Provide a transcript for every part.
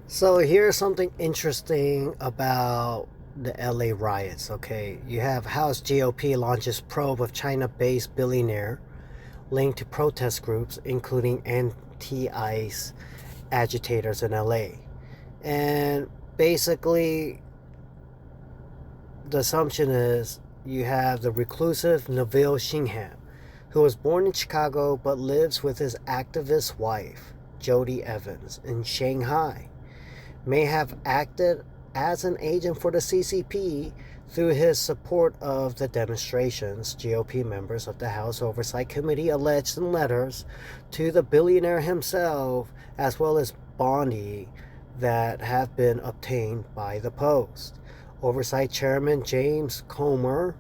So here's something interesting about the LA riots, okay? You have House GOP launches probe of China-based billionaire linked to protest groups, including anti-ICE agitators in LA. And basically, the assumption is you have the reclusive Neville Shingham, who was born in Chicago but lives with his activist wife, Jody Evans, in Shanghai, may have acted as an agent for the CCP through his support of the demonstrations. GOP members of the House Oversight Committee alleged in letters to the billionaire himself, as well as Bondi, that have been obtained by the Post. Oversight Chairman James Comer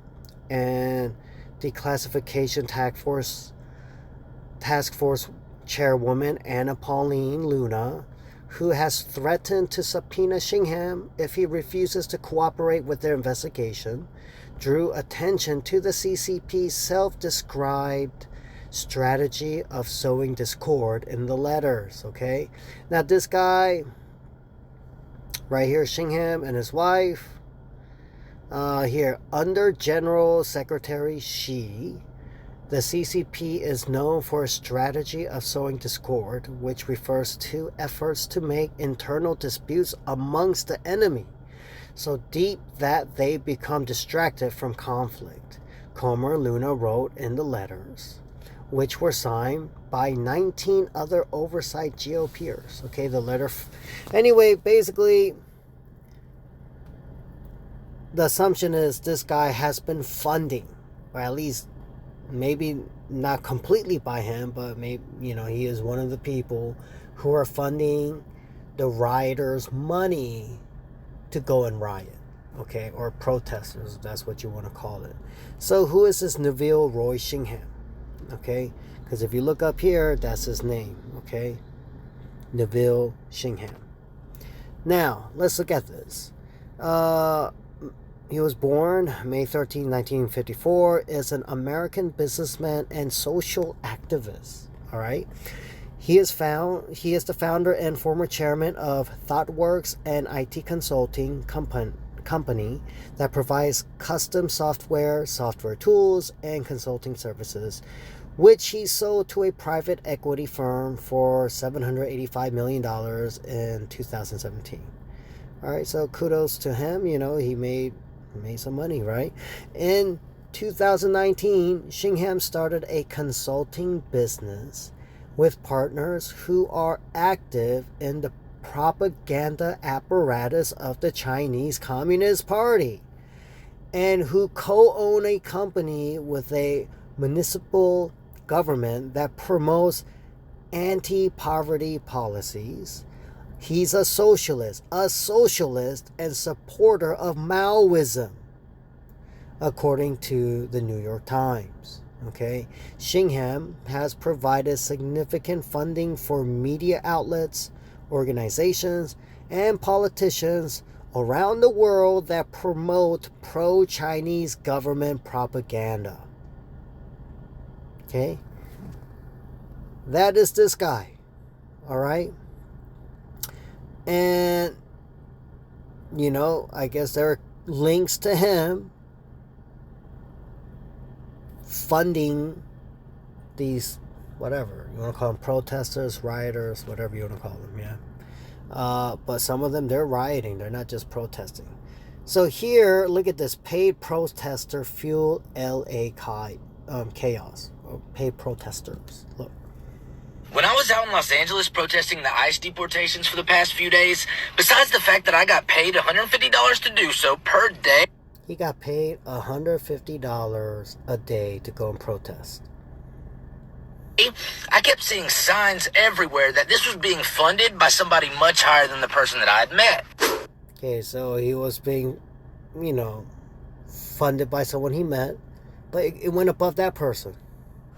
and Declassification Task Force Chairwoman Anna Pauline Luna, who has threatened to subpoena Shingham if he refuses to cooperate with their investigation, drew attention to the CCP's self-described strategy of sowing discord in the letters. Okay, now this guy right here, Shingham and his wife, here under General Secretary Xi, the CCP is known for a strategy of sowing discord, which refers to efforts to make internal disputes amongst the enemy so deep that they become distracted from conflict. Comer Luna wrote in the letters, which were signed by 19 other oversight GOPers. Okay, the letter. Anyway, basically, the assumption is this guy has been funding, or at least maybe not completely by him, but maybe, he is one of the people who are funding the rioters money to go and riot, okay, or protesters, if that's what you want to call it. So who is this Neville Roy Shingham? Okay, because if you look up here, that's his name. Okay, Neville Shingham. Now let's look at this. He was born May 13, 1954, is an American businessman and social activist. All right. He is the founder and former chairman of ThoughtWorks, an IT consulting company that provides custom software tools, and consulting services, which he sold to a private equity firm for $785 million in 2017. All right, so kudos to him. He made some money, right? In 2019, Shingham started a consulting business with partners who are active in the propaganda apparatus of the Chinese Communist Party and who co-own a company with a municipal government that promotes anti-poverty policies. He's a socialist and supporter of Maoism, according to the New York Times. Okay, Shingham has provided significant funding for media outlets, organizations, and politicians around the world that promote pro-Chinese government propaganda. Okay, that is this guy. All right. And, I guess there are links to him funding these, whatever you want to call them, protesters, rioters, whatever you want to call them, yeah. But some of them, they're rioting. They're not just protesting. So here, look at this. Paid protester fuel LA chaos. Or paid protesters. Look. When I was out in Los Angeles protesting the ICE deportations for the past few days, besides the fact that I got paid $150 to do so per day, he got paid $150 a day to go and protest. I kept seeing signs everywhere that this was being funded by somebody much higher than the person that I had met. Okay, so he was being, funded by someone he met, but it went above that person.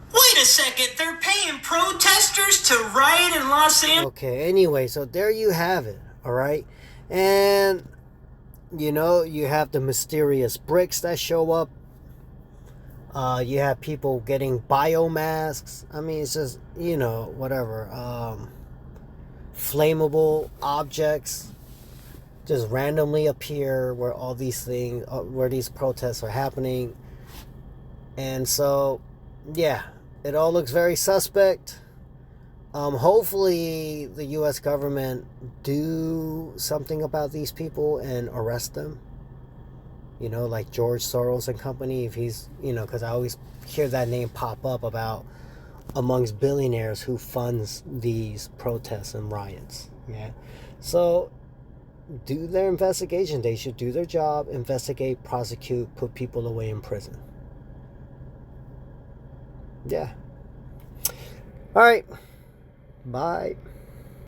Wait a second, they're paying protesters to riot in Los Angeles? Okay, anyway, so there you have it, all right? And, you have the mysterious bricks that show up. You have people getting biomasks. I mean, it's just, whatever. flammable objects just randomly appear where all these things, where these protests are happening. And so, yeah, it all looks very suspect. Hopefully the U.S. government do something about these people and arrest them. You know, like George Soros and company, if he's, you know, because I always hear that name pop up about amongst billionaires who funds these protests and riots. Yeah. So do their investigation. They should do their job, investigate, prosecute, put people away in prison. Yeah. All right. Bye.